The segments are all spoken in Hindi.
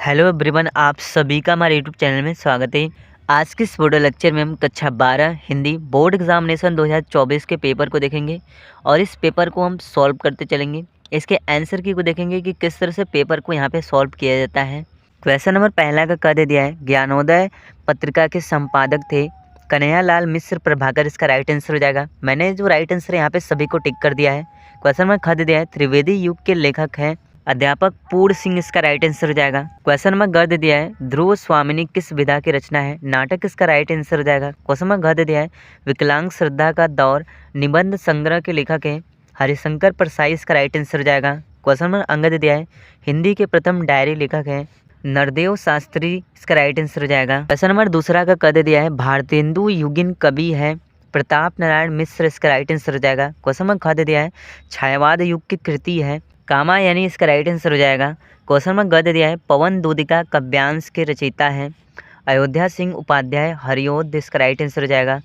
हेलो एवरीवन, आप सभी का हमारे यूट्यूब चैनल में स्वागत है। आज के इस वीडियो लेक्चर में हम कक्षा 12 हिंदी बोर्ड एग्जामिनेशन 2024 के पेपर को देखेंगे और इस पेपर को हम सॉल्व करते चलेंगे। इसके आंसर की को देखेंगे कि किस तरह से पेपर को यहाँ पे सॉल्व किया जाता है। क्वेश्चन नंबर पहला का कह दे दिया है, ज्ञानोदय पत्रिका के संपादक थे कन्हैयालाल मिश्र प्रभाकर। इसका राइट आंसर हो जाएगा। मैंने जो राइट आंसर यहाँ पे सभी को टिक कर दिया है। क्वेश्चन नंबर ख दे दिया है, त्रिवेदी युग के लेखक हैं अध्यापक पूर्ण सिंह। इसका राइट आंसर हो जाएगा। क्वेश्चन नंबर ग दे दिया है, ध्रुव स्वामिनी किस विधा की रचना है? नाटक। इसका राइट आंसर हो जाएगा। क्वेश्चन नंबर घ दे दिया है, विकलांग श्रद्धा का दौर निबंध संग्रह के लेखक हैं हरिशंकर परसाई। इसका राइट आंसर हो जाएगा। क्वेश्चन नंबर अंग दे दिया है, हिंदी के प्रथम डायरी लेखक हैं नरदेव शास्त्री। इसका राइट आंसर हो जाएगा। क्वेश्चन नंबर दूसरा का क दे दिया है, भारतेंदु युगीन कवि है प्रताप नारायण मिश्र। इसका राइट आंसर हो जाएगा। क्वेश्चन नंबर ख दे दिया है, छायावाद युग की कृति है कामायनी। इसका राइट आंसर हो जाएगा। क्वेश्चन नंबर ग दे दिया है, पवन दूदिका काव्यांश के रचयिता हैं अयोध्या सिंह उपाध्याय हरिओद। इसका राइट आंसर हो जाएगा।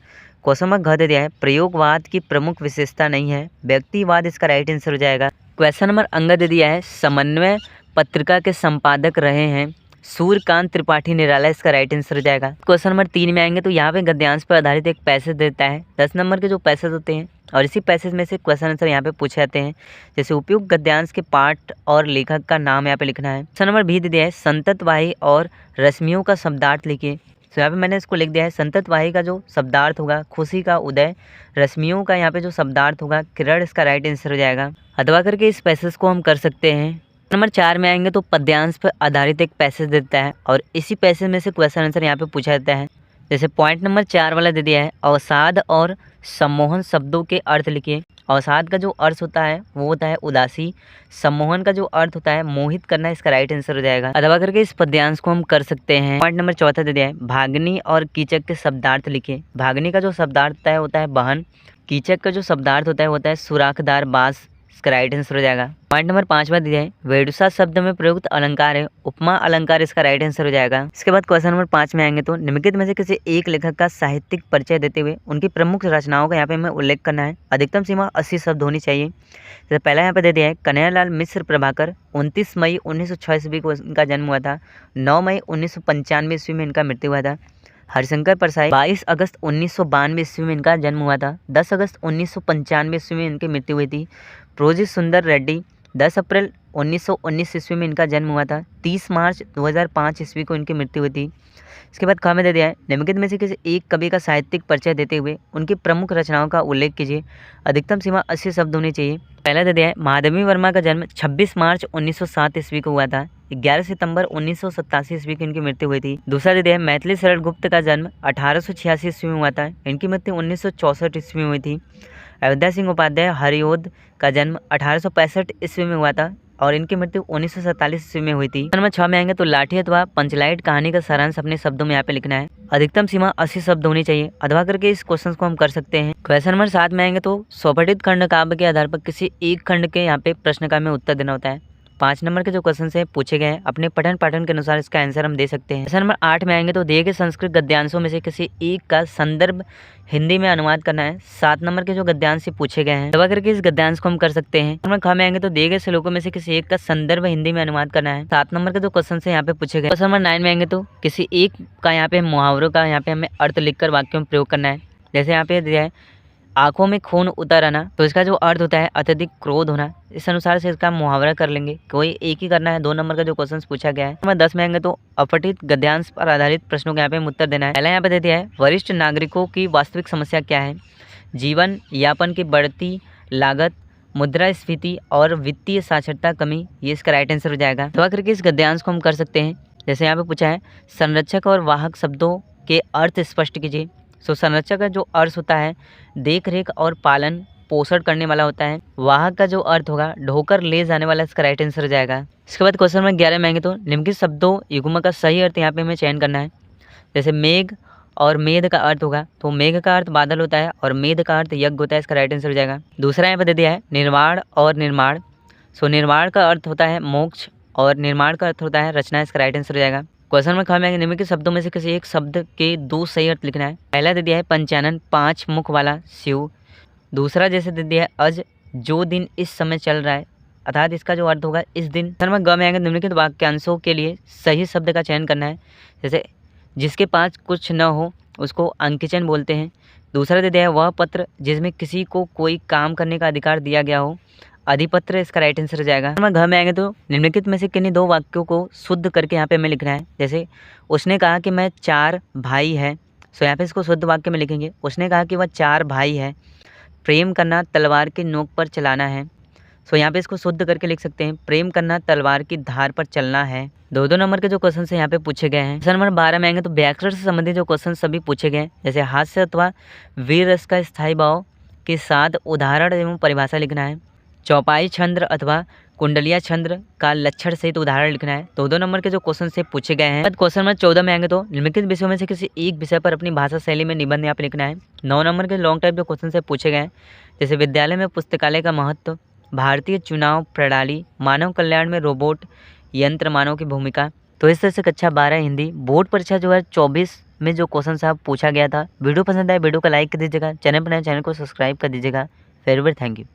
क्वेश्चन नंबर घ दे दिया है, प्रयोगवाद की प्रमुख विशेषता नहीं है व्यक्तिवाद। इसका राइट आंसर हो जाएगा। क्वेश्चन नंबर अंग दे दिया है, समन्वय पत्रिका के संपादक रहे हैं सूर्यकांत त्रिपाठी निराला। इसका राइट आंसर हो जाएगा। क्वेश्चन नंबर 3 में आएंगे तो यहाँ पे गद्यांश पर आधारित एक पैसेज देता है 10 नंबर के जो पैसेज होते हैं और इसी पैसेज में से क्वेश्चन आंसर यहाँ पे पूछे जाते हैं। जैसे उपयुक्त गद्यांश के पाठ और लेखक का नाम यहाँ पे लिखना है। क्वेश्चन नंबर भी दे दिया है, संततवाही और रश्मियों का शब्दार्थ लिखिए। तो यहाँ पे मैंने इसको लिख दिया है, संततवाही का जो शब्दार्थ होगा खुशी का उदय, रश्मियों का यहाँ पे जो शब्दार्थ होगा किरण। इसका राइट आंसर हो जाएगा। अथवा करके इस पैसेज को हम कर सकते हैं। नंबर 4 में आएंगे तो पद्यांश पर आधारित एक पैसेज देता है और इसी पैसेज में से क्वेश्चन आंसर यहाँ पे पूछा जाता है। जैसे पॉइंट नंबर 4 वाला दे दिया है, अवसाद और सम्मोहन शब्दों के अर्थ लिखिए। अवसाद का जो अर्थ होता है वो होता है उदासी, सम्मोहन का जो अर्थ होता है मोहित करना। इसका राइट आंसर हो जाएगा। अथवा करके इस पद्यांश को हम कर सकते हैं। पॉइंट नंबर 4 दे दिया है, भागनी और कीचक के शब्दार्थ लिखिए। भागनी का जो शब्दार्थ होता है बहन, कीचक का जो शब्दार्थ होता है सुराखदार बांस। इसका राइट आंसर हो जाएगा। पॉइंट नंबर 5 दिया है, वेडुसा शब्द में प्रयुक्त अलंकार है उपमा अलंकार। इसका राइट आंसर हो जाएगा। इसके बाद क्वेश्चन नंबर 5 में आएंगे तो निम्नलिखित में से किसी एक लेखक का साहित्यिक परिचय देते हुए उनकी प्रमुख रचनाओं का यहाँ पे हमें उल्लेख करना है। अधिकतम सीमा 80 शब्द होनी चाहिए। जैसे पहला यहाँ पे दे दिया है, कन्हैयालाल मिश्र प्रभाकर 29 मई 1906 ईस्वी को इनका जन्म हुआ था। 9 मई 1995 ईस्वी में इनका मृत्यु हुआ था। हरिशंकर परसाई 22 अगस्त 1992 ईस्वी में इनका जन्म हुआ था। 10 अगस्त 1995 ईस्वी में इनकी मृत्यु हुई थी। प्रोजी सुंदर रेड्डी 10 अप्रैल 1919 ईस्वी में इनका जन्म हुआ था। 30 मार्च 2005 ईस्वी को इनकी मृत्यु हुई थी। इसके बाद में दे दिया है, निम्नलिखित में से किसी एक कवि का साहित्यिक परिचय देते हुए उनकी प्रमुख रचनाओं का उल्लेख कीजिए। अधिकतम सीमा 80 शब्द होनी चाहिए। पहला दे दिया है, महादेवी वर्मा का जन्म 26 मार्च 1907 ईस्वी को हुआ था। 11 सितंबर 1987 ईस्वी की इनकी मृत्यु हुई थी। दूसरा दे दिया है, मैथिली शरण गुप्त का जन्म 1886 ईस्वी में हुआ था। इनकी मृत्यु 1964 ईस्वी में हुई थी। अयोध्या सिंह उपाध्याय हरिओद का जन्म 1865 ईस्वी में हुआ था और इनकी मृत्यु 1947 ईस्वी में हुई थी। नंबर 6 में आएंगे तो लाठी अथवा पंचलाइट कहानी का सारांश अपने शब्दों में यहाँ पे लिखना है। अधिकतम सीमा 80 शब्द होनी चाहिए। अथवा करके इस क्वेश्चन को हम कर सकते हैं। क्वेश्चन नंबर 7 में आएंगे तो स्वपठित खंड काव्य के आधार पर किसी एक खंड के यहाँ पे प्रश्न का हमें उत्तर देना होता है। 5 नंबर के जो क्वेश्चन से पूछे गए हैं अपने पठन पाठन के अनुसार इसका आंसर हम दे सकते हैं। क्वेश्चन नंबर 8 में आएंगे तो दिए गए संस्कृत गद्यांशों में से किसी एक का संदर्भ हिंदी में अनुवाद करना है। 7 नंबर के जो गद्यांश से पूछे गए हैं दवा करके इस गद्यांश को हम कर सकते हैं। नंबर ख में आएंगे तो दिए गए श्लोकों में से किसी एक का संदर्भ हिंदी में अनुवाद करना है। 7 नंबर के जो क्वेश्चन से यहाँ पे पूछे गए। क्वेश्चन नंबर 9 में आएंगे तो किसी एक का यहाँ पे मुहावरों का यहाँ पे हमें अर्थ लिखकर वाक्यों में प्रयोग करना है। जैसे यहाँ पे दिया है, आंखों में खून उतर आना, तो इसका जो अर्थ होता है अत्यधिक क्रोध होना। इस अनुसार से इसका मुहावरा कर लेंगे। कोई एक ही करना है। 2 नंबर का जो क्वेश्चन पूछा गया है। नंबर 10 में आएंगे तो अपठित गद्यांश पर आधारित प्रश्नों के यहाँ पे उत्तर देना है। पहला यहाँ पे दे दिया है, वरिष्ठ नागरिकों की वास्तविक समस्या क्या है? जीवन यापन की बढ़ती लागत, मुद्रास्फीति और वित्तीय साक्षरता कमी। ये इसका राइट आंसर हो जाएगा। तो करके इस गद्यांश को हम कर सकते हैं। जैसे यहाँ पे पूछा है, संरक्षक और वाहक शब्दों के अर्थ स्पष्ट कीजिए। संरक्षक का जो अर्थ होता है देख रेख और पालन पोषण करने वाला होता है। वाहक का जो अर्थ होगा ढोकर ले जाने वाला। इसका राइट आंसर हो जाएगा। इसके बाद क्वेश्चन नंबर 11 में आएंगे तो निम्नलिखित शब्दों युग्म का सही अर्थ यहाँ पे हमें चयन करना है। जैसे मेघ और मेध का अर्थ होगा तो मेघ का अर्थ बादल होता है और मेध का अर्थ यज्ञ होता है। इसका राइट आंसर हो जाएगा। दूसरा यहाँ पे दे दिया है, निर्वाण और निर्माण। निर्वाण का अर्थ होता है मोक्ष और निर्माण का अर्थ होता है रचना। इसका राइट आंसर हो जाएगा। क्वेश्चन नंबर 5 में निम्नलिखित शब्दों में से किसी एक शब्द के 2 सही अर्थ लिखना है। पहला दे दिया है, पंचानन 5 मुख वाला शिव। दूसरा जैसे दे दिया है, अज जो दिन इस समय चल रहा है। अर्थात इसका जो अर्थ होगा इस दिन। शर्मा ग में आएंगे निम्नलिखित वाक्यांशों के लिए सही शब्द का चयन करना है। जैसे जिसके पास कुछ न हो उसको अंकिचन बोलते हैं। दूसरा दे दिया है वह पत्र जिसमें किसी को कोई काम करने का अधिकार दिया गया हो। अधिपत्र इसका राइट आंसर हो जाएगा। शर्मा घ में आएंगे तो निम्नलिखित में से किन्हीं दो वाक्यों को शुद्ध करके यहाँ पे हमें लिखना है। जैसे उसने कहा कि मैं 4 भाई है, सो यहाँ पे इसको शुद्ध वाक्य में लिखेंगे। उसने कहा कि वह 4 भाई है। प्रेम करना तलवार की नोक पर चलाना है, सो यहाँ पे इसको शुद्ध करके लिख सकते हैं। प्रेम करना तलवार की धार पर चलना है। 2-2 नंबर के जो क्वेश्चन है यहाँ पे पूछे गए हैं। क्वेश्चन नंबर 12 में आएंगे तो व्याकरण से संबंधित जो क्वेश्चन सभी पूछे गए हैं। जैसे हास्य अथवा वीर रस का स्थायी भाव के साथ उदाहरण एवं परिभाषा लिखना है। चौपाई छंद्र अथवा कुंडलिया छंद्र का लक्षण सहित उदाहरण लिखना है। 2-2 नंबर के जो क्वेश्चन से पूछे गए हैं। क्वेश्चन नंबर 14 में आएंगे तो निम्नलिखित विषयों में से किसी एक विषय पर अपनी भाषा शैली में निबंध यहाँ पे लिखना है। 9 नंबर के लॉन्ग टाइप जो क्वेश्चन से पूछे गए हैं। जैसे विद्यालय में पुस्तकालय का महत्व, भारतीय चुनाव प्रणाली, मानव कल्याण में रोबोट यंत्र मानव की भूमिका। तो इस तरह से कक्षा 12 हिंदी बोर्ड परीक्षा 2024 में जो क्वेश्चन साहब पूछा गया था। वीडियो पसंद आए वीडियो को लाइक कर दीजिएगा, चैनल पर नए चैनल को सब्सक्राइब कर दीजिएगा। Very very thank you.